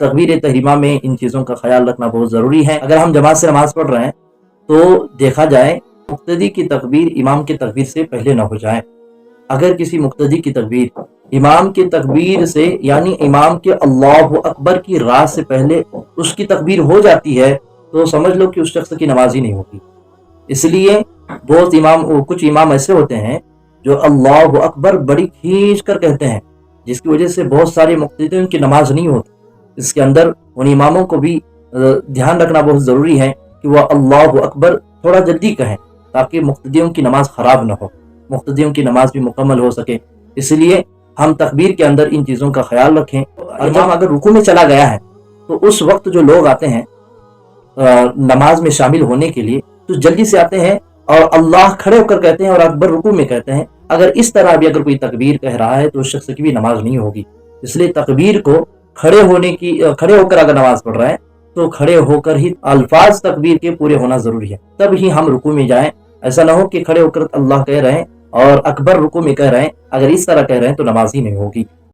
तकबीर तहरीमा में इन चीज़ों का ख्याल रखना बहुत ज़रूरी है। अगर हम जमात से नमाज़ पढ़ रहे हैं तो देखा जाए मुक्तदी की तकबीर इमाम की तकबीर से पहले ना हो जाए। अगर किसी मुक्तदी की तकबीर इमाम की तकबीर से यानी इमाम के अल्लाहु अकबर की राह से पहले उसकी तकबीर हो जाती है तो समझ लो कि उस शख्स की नमाज ही नहीं होगी। इसलिए कुछ इमाम ऐसे होते हैं जो अल्लाहु अकबर बड़ी खींच कर कहते हैं, जिसकी वजह से बहुत सारे मुक्तदियों की नमाज नहीं होती। इसके अंदर उन इमामों को भी ध्यान रखना बहुत ज़रूरी है कि वह अल्लाहु अकबर थोड़ा जल्दी कहें ताकि मुक्तदियों की नमाज ख़राब ना हो, मुक्तदियों की नमाज भी मुकम्मल हो सके। इसलिए हम तकबीर के अंदर इन चीज़ों का ख्याल रखें। इमाम अगर रुकू में चला गया है तो उस वक्त जो लोग आते हैं नमाज में शामिल होने के लिए तो जल्दी से आते हैं और अल्लाह खड़े होकर कहते हैं और अकबर रुकू में कहते हैं। अगर इस तरह भी अगर कोई तकबीर कह रहा है तो उस शख्स की भी नमाज नहीं होगी। इसलिए तकबीर को खड़े होकर अगर नमाज पढ़ रहा है तो खड़े होकर ही अल्फाज तकबीर के पूरे होना जरूरी है, तब ही हम रुकू में जाएं। ऐसा ना हो कि खड़े होकर अल्लाह कह रहे हैं और अकबर रुकू में कह रहे हैं। अगर इस तरह कह रहे हैं तो नमाज ही नहीं होगी।